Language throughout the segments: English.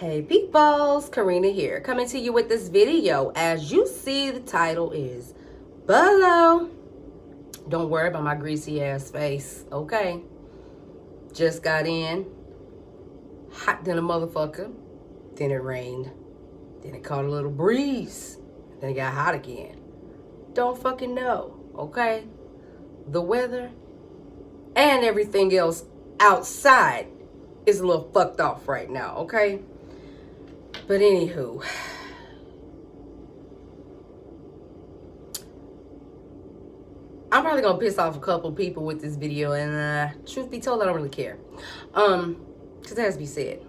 Hey peoples, Karina here, coming to you with this video. As you see, the title is below. Don't worry about my greasy ass face, okay? Just got in, hot than a motherfucker. Then it rained. Then it caught a little breeze. Then it got hot again. Don't fucking know, okay? The weather and everything else outside is a little fucked off right now, okay? But anywho, I'm probably gonna piss off a couple people with this video, and truth be told, I don't really care. Because it has to be said.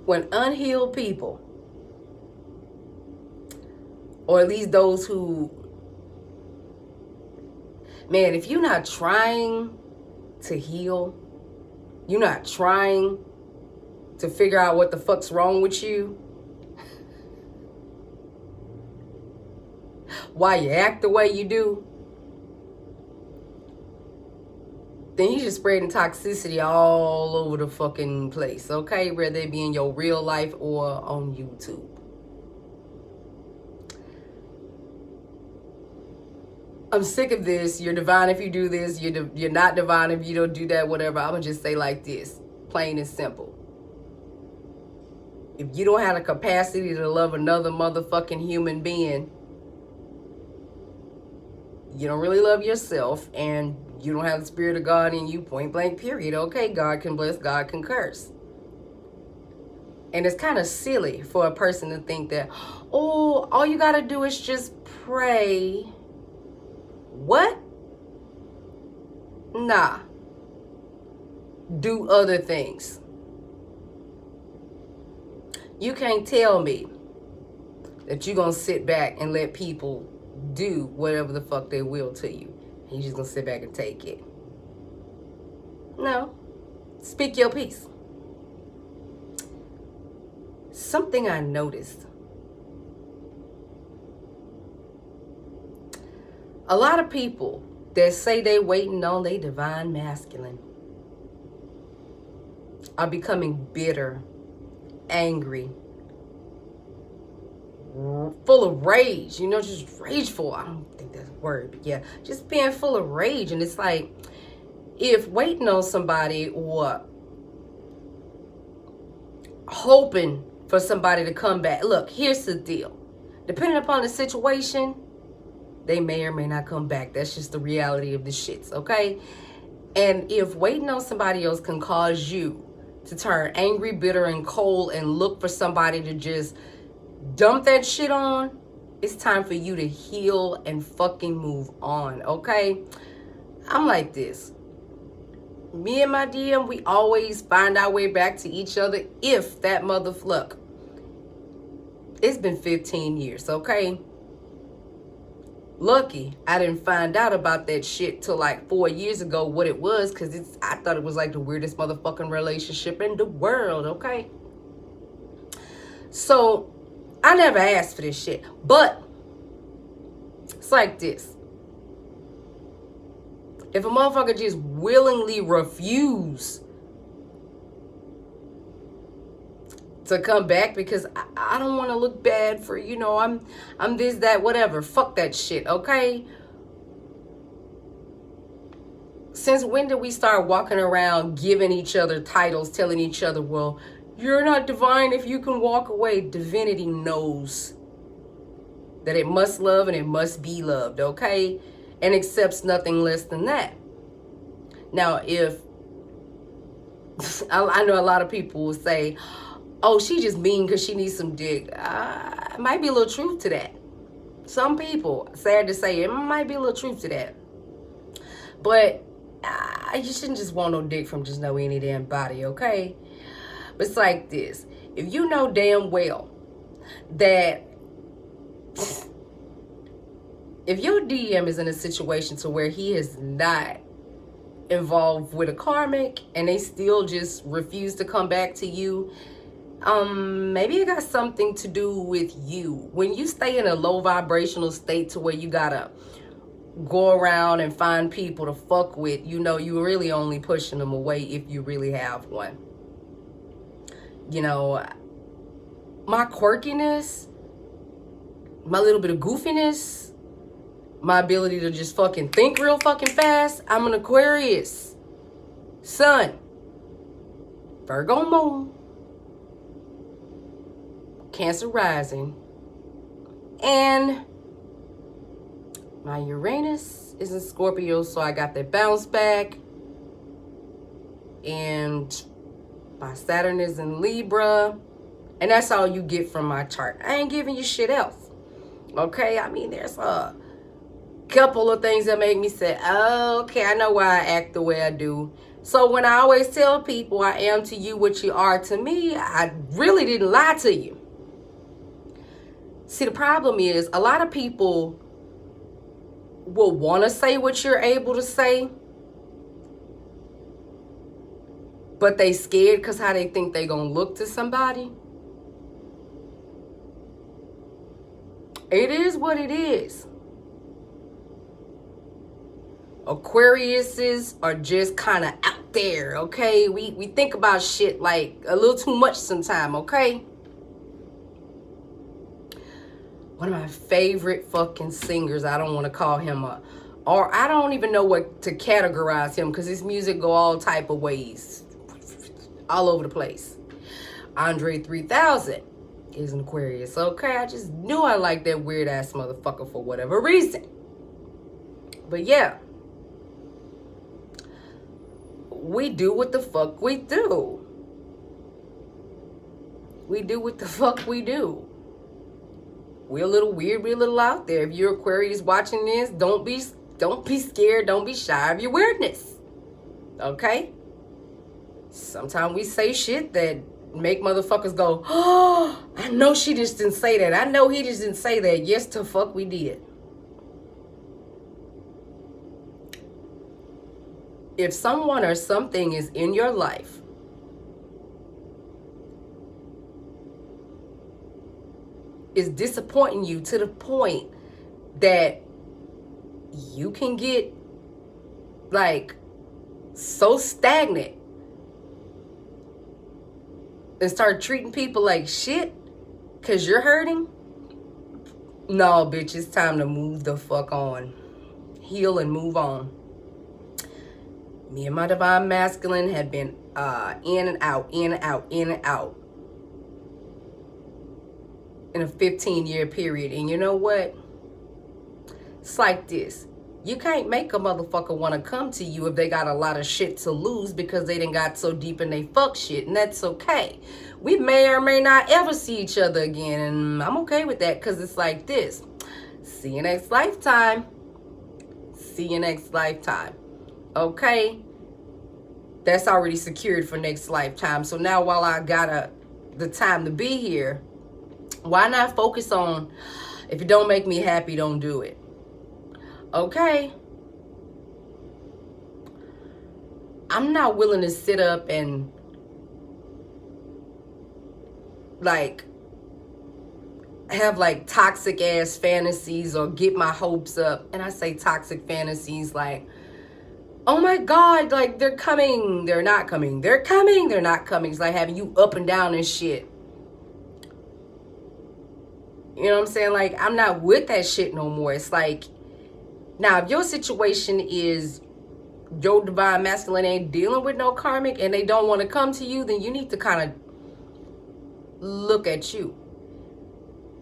When unhealed people, or at least those who, man, if you're not trying to heal, you're not trying to figure out what the fuck's wrong with you, why you act the way you do, then you're just spreading toxicity all over the fucking place, okay? Whether it be in your real life or on YouTube. I'm sick of this. You're divine if you do this. You're not divine if you don't do that, whatever. I'm going to just say like this, plain and simple. If you don't have the capacity to love another motherfucking human being, you don't really love yourself, and you don't have the spirit of God in you, point blank, period. Okay, God can bless, God can curse. And it's kind of silly for a person to think that, oh, all you got to do is just pray. What? Nah. Do other things. You can't tell me that you're going to sit back and let people do whatever the fuck they will to you. And you're just going to sit back and take it. No. Speak your piece. Something I noticed. A lot of people that say they waiting on their divine masculine are becoming bitter, angry, full of rage, just rageful. I don't think that's a word, but yeah, just being full of rage. And it's like, if waiting on somebody or hoping for somebody to come back, look, here's the deal. Depending upon the situation, they may or may not come back. That's just the reality of the shits, okay? And if waiting on somebody else can cause you to turn angry, bitter, and cold and look for somebody to just dump that shit on, it's time for you to heal and fucking move on, okay? I'm like this. Me and my DM, we always find our way back to each other if that motherfucker. It's been 15 years, okay? Lucky I didn't find out about that shit till like 4 years ago what it was, because I thought it was like the weirdest motherfucking relationship in the world, okay? So I never asked for this shit, but it's like this. If a motherfucker just willingly refuse to come back because I don't want to look bad for, I'm this, that, whatever. Fuck that shit, okay? Since when did we start walking around giving each other titles, telling each other, well, you're not divine if you can walk away? Divinity knows that it must love and it must be loved, okay? And accepts nothing less than that. Now, if I know a lot of people will say, oh, she just mean because she needs some dick. Might be a little truth to that. Some people, sad to say, it might be a little truth to that. But you shouldn't just want no dick from just no any damn body, okay? But it's like this. If you know damn well that if your DM is in a situation to where he is not involved with a karmic and they still just refuse to come back to you, maybe it got something to do with you. When you stay in a low vibrational state to where you gotta go around and find people to fuck with, you know, you're really only pushing them away if you really have one. You know, my quirkiness, my little bit of goofiness, my ability to just fucking think real fucking fast. I'm an Aquarius. Sun. Virgo moon. Cancer rising. And my Uranus is in Scorpio, so I got that bounce back. And my Saturn is in Libra. And that's all you get from my chart. I ain't giving you shit else. Okay? I mean, there's a couple of things that make me say, oh, okay, I know why I act the way I do. So when I always tell people I am to you what you are to me, I really didn't lie to you. See, the problem is a lot of people will want to say what you're able to say, but they scared because how they think they gonna look to somebody. It is what it is. Aquariuses are just kind of out there, okay? We think about shit like a little too much sometimes, okay? One of my favorite fucking singers, I don't want to call him or I don't even know what to categorize him because his music go all type of ways. All over the place. Andre 3000 is an Aquarius, okay? I just knew I liked that weird ass motherfucker for whatever reason. But yeah. We do what the fuck we do. We do what the fuck we do. We're a little weird, we're a little out there. If you're Aquarius watching this, don't be scared, don't be shy of your weirdness. Okay? Sometimes we say shit that make motherfuckers go, oh, I know she just didn't say that. I know he just didn't say that. Yes, the fuck we did. If someone or something is in your life is disappointing you to the point that you can get like so stagnant and start treating people like shit because you're hurting, no, bitch, it's time to move the fuck on. Heal and move on. Me and my divine masculine had been in and out, in and out, in and out in a 15-year period. And you know what? It's like this. You can't make a motherfucker want to come to you if they got a lot of shit to lose because they done got so deep in they fuck shit. And that's okay. We may or may not ever see each other again. And I'm okay with that because it's like this. See you next lifetime. See you next lifetime. Okay? That's already secured for next lifetime. So now while I got the time to be here, why not focus on, if it don't make me happy, don't do it. Okay? I'm not willing to sit up and like have like toxic ass fantasies or get my hopes up. And I say toxic fantasies like, oh my God, like they're coming, they're not coming, they're coming, they're not coming. It's like having you up and down and shit. You know what I'm saying? Like, I'm not with that shit no more. It's like, now if your situation is your divine masculine ain't dealing with no karmic and they don't want to come to you, then you need to kind of look at you.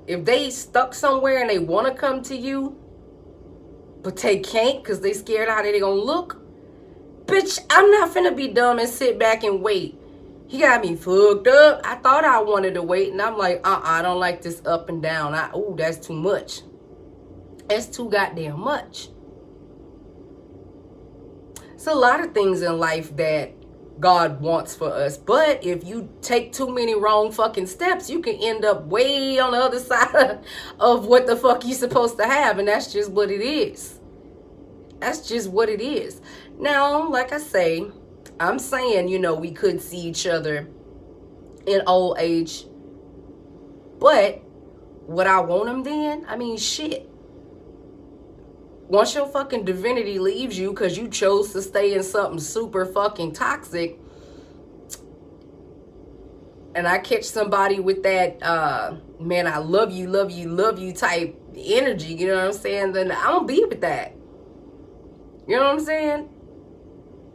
If they stuck somewhere and they want to come to you, but they can't because they scared how they gonna look, bitch, I'm not finna be dumb and sit back and wait. He got me fucked up. I thought I wanted to wait, and I'm like, I don't like this up and down. Oh, that's too much. That's too goddamn much. It's a lot of things in life that God wants for us, but if you take too many wrong fucking steps, you can end up way on the other side of what the fuck you supposed to have, and that's just what it is. That's just what it is. Now, like I say, I'm saying, you know, we could see each other in old age, but would I want him then? I mean, shit. once your fucking divinity leaves you because you chose to stay in something super fucking toxic, and I catch somebody with that, man, I love you, love you, love you type energy, you know what I'm saying? Then I don't be with that. You know what I'm saying?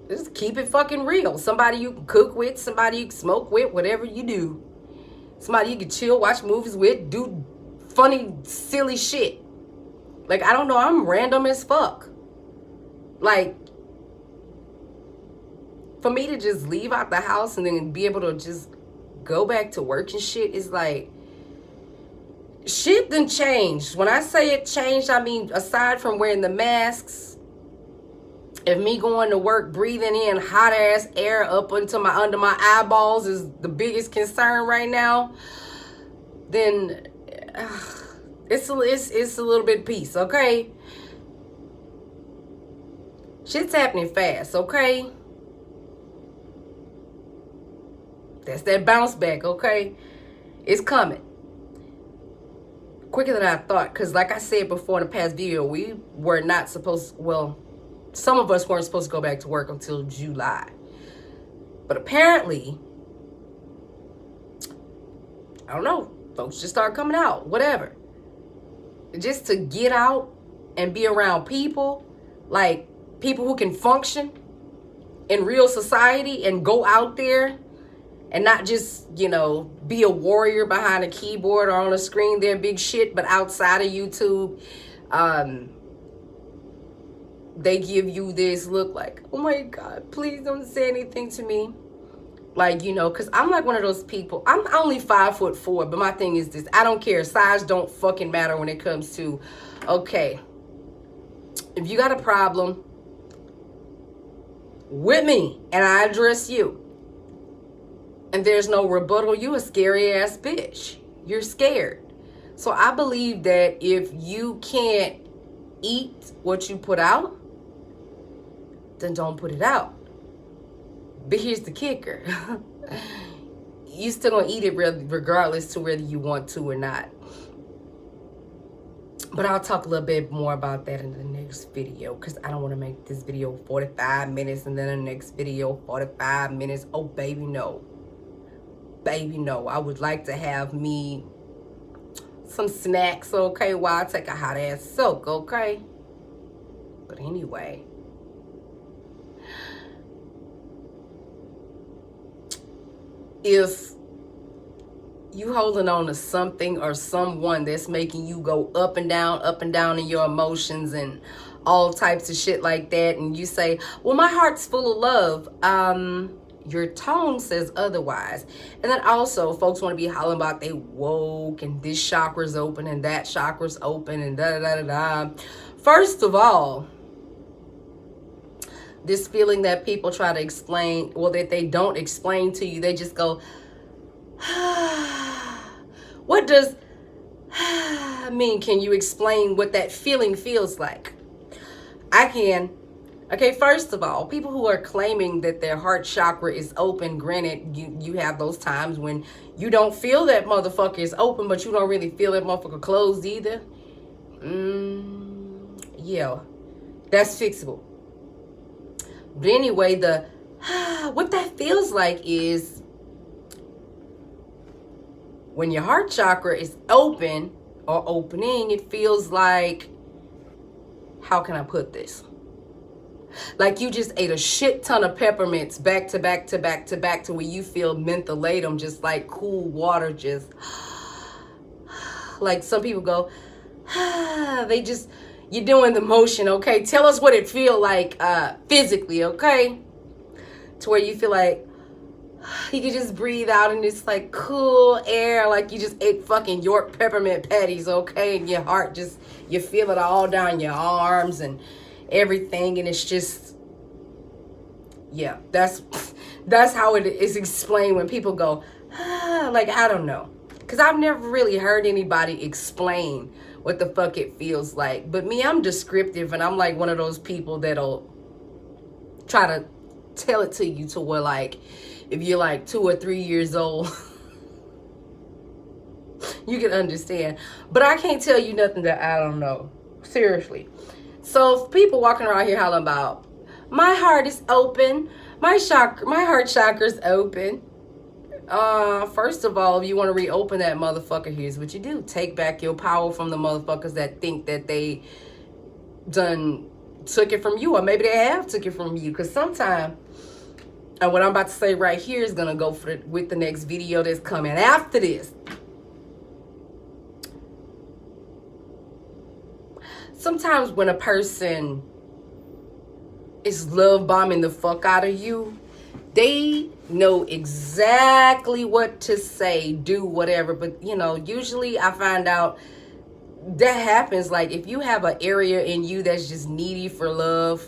Just keep it fucking real. Somebody you can cook with, somebody you can smoke with, whatever you do. Somebody you can chill, watch movies with, do funny, silly shit. Like, I don't know, I'm random as fuck. Like, for me to just leave out the house and then be able to just go back to work and shit is like, shit done changed. When I say it changed, I mean, aside from wearing the masks, if me going to work breathing in hot ass air up into under my eyeballs is the biggest concern right now, then it's a little bit of peace, okay? Shit's happening fast, okay? That's that bounce back, okay? It's coming. Quicker than I thought. Because like I said before in the past video, we were not supposed... Well, some of us weren't supposed to go back to work until July. But apparently... I don't know. Folks just start coming out. Whatever. Just to get out and be around people. Like, people who can function in real society and go out there and not just, you know, be a warrior behind a keyboard or on a screen, they're big shit, but outside of YouTube, they give you this look like, oh my God, please don't say anything to me. Like, you know, because I'm like one of those people. I'm only 5'4", but my thing is this. I don't care. Size don't fucking matter when it comes to, okay, if you got a problem with me and I address you, and there's no rebuttal, you a scary ass bitch. You're scared. So I believe that if you can't eat what you put out, then don't put it out. But here's the kicker. You still gonna eat it regardless to whether you want to or not. But I'll talk a little bit more about that in the next video, because I don't want to make this video 45 minutes and then the next video 45 minutes. Oh, baby, no. Baby, no. I would like to have me some snacks, okay, while I take a hot ass soak, okay? But anyway, if you holding on to something or someone that's making you go up and down in your emotions and all types of shit like that, and you say, well, my heart's full of love, your tone says otherwise. And then also, folks want to be hollering about they woke and this chakra's open and that chakra's open and da-da-da-da-da. First of all, this feeling that people try to explain, well, that they don't explain to you, they just go, what does mean? Can you explain what that feeling feels like? I can. Okay, first of all, people who are claiming that their heart chakra is open, granted, you have those times when you don't feel that motherfucker is open, but you don't really feel that motherfucker closed either. Yeah, that's fixable. But anyway, what that feels like is when your heart chakra is open or opening, it feels like, how can I put this? Like you just ate a shit ton of peppermints back to back to back to back to where you feel mentholatum, just like cool water, just like some people go, they just, you're doing the motion, okay? Tell us what it feel like physically, okay? To where you feel like you can just breathe out and it's like cool air, like you just ate fucking York peppermint patties, okay? And your heart just, you feel it all down your arms and everything, and it's just, yeah, that's how it is explained when people go, like, I don't know, because I've never really heard anybody explain what the fuck it feels like. But me, I'm descriptive, and I'm like one of those people that'll try to tell it to you to where, like, if you're like 2 or 3 years old, you can understand. But I can't tell you nothing that I don't know, seriously. So people walking around here hollering about, my heart is open, my heart chakra's open. First of all, if you want to reopen that motherfucker, here's what you do. Take back your power from the motherfuckers that think that they done took it from you, or maybe they have took it from you. Because sometimes, and what I'm about to say right here is gonna go with the next video that's coming after this. Sometimes when a person is love bombing the fuck out of you, they know exactly what to say, do whatever. But you know, usually I find out that happens like if you have an area in you that's just needy for love.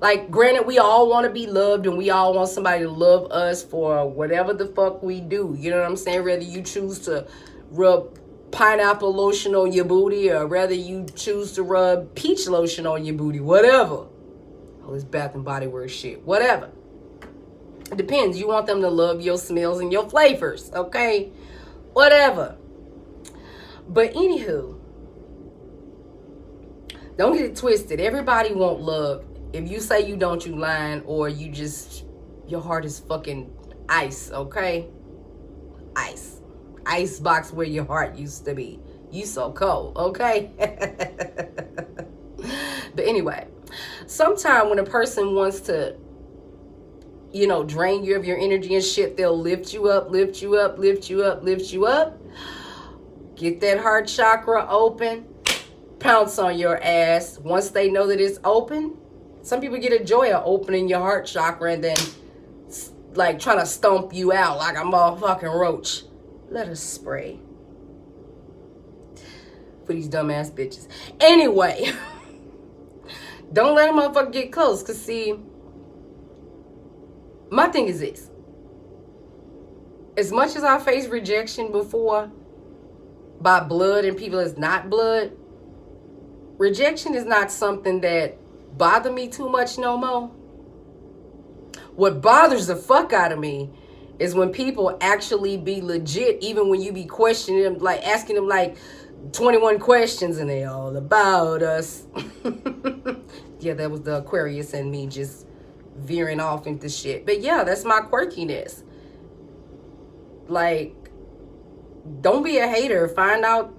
Like, granted, we all want to be loved and we all want somebody to love us for whatever the fuck we do. You know what I'm saying? Whether you choose to rub pineapple lotion on your booty or whether you choose to rub peach lotion on your booty, whatever. All this Bath and Body Works shit, whatever. It depends. You want them to love your smells and your flavors, okay? Whatever. But anywho, don't get it twisted. Everybody want love. If you say you don't, you lying, or you just, your heart is fucking ice, okay? Ice. Ice box where your heart used to be. You so cold, okay? But anyway, sometime when a person wants to, you know, drain you of your energy and shit, they'll lift you up, lift you up, lift you up, lift you up. Get that heart chakra open. Pounce on your ass. Once they know that it's open, some people get a joy of opening your heart chakra and then like trying to stomp you out like a motherfucking roach. Let us spray for these dumbass bitches. Anyway, don't let a motherfucker get close. Cause see, my thing is this. As much as I faced rejection before by blood and people that's not blood, rejection is not something that bother me too much no more. What bothers the fuck out of me is when people actually be legit, even when you be questioning them, like asking them like 21 questions and they all about us. Yeah, that was the Aquarius and me just veering off into shit. But yeah, that's my quirkiness. Like, don't be a hater. Find out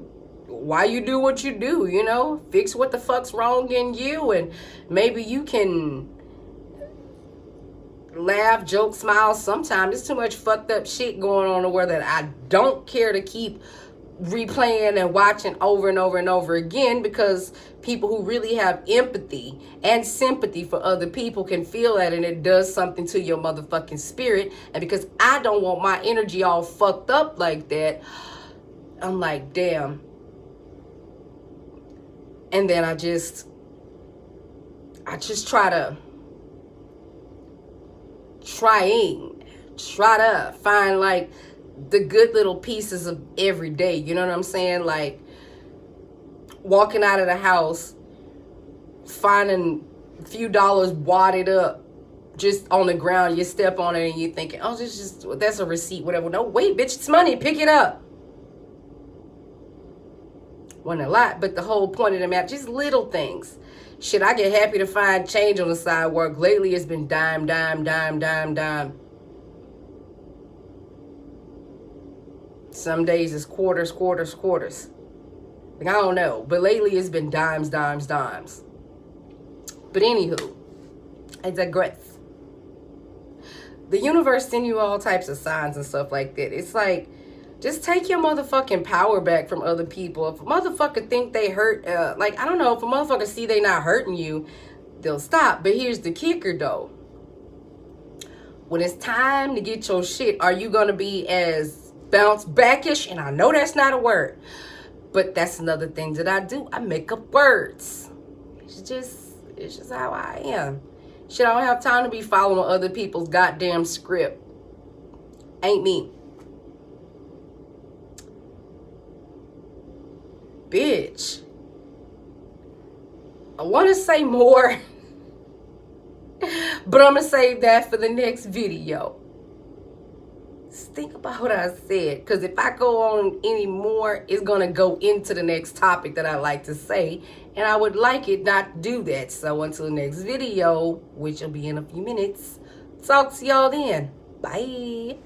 why you do what you do, you know? Fix what the fuck's wrong in you, and maybe you can laugh, joke, smile. Sometimes there's too much fucked up shit going on in the world that I don't care to keep replaying and watching over and over and over again, because people who really have empathy and sympathy for other people can feel that, and it does something to your motherfucking spirit. And because I don't want my energy all fucked up like that, I'm like, damn. And then I just try to find like the good little pieces of every day. You know what I'm saying? Like walking out of the house, finding a few dollars wadded up just on the ground. You step on it and you're thinking, oh, that's a receipt, whatever. No, wait, bitch, it's money. Pick it up. Wasn't a lot, but the whole point of the map, just little things. Shit, I get happy to find change on the sidewalk. Lately, it's been dime, dime, dime, dime, dime. Some days it's quarters, quarters, quarters. Like, I don't know. But lately, it's been dimes, dimes, dimes. But anywho, I digress. The universe sends you all types of signs and stuff like that. It's like, just take your motherfucking power back from other people. If a motherfucker think they hurt, like, I don't know, if a motherfucker see they not hurting you, they'll stop. But here's the kicker, though. When it's time to get your shit, are you going to be as bounce backish? And I know that's not a word, but that's another thing that I do. I make up words. It's just how I am. Shit, I don't have time to be following other people's goddamn script. Ain't me. Bitch, I want to say more, but I'm going to save that for the next video. think about what I said, because if I go on any more, it's going to go into the next topic that I like to say, and I would like it not to do that. So until the next video, which will be in a few minutes, talk to y'all then. Bye.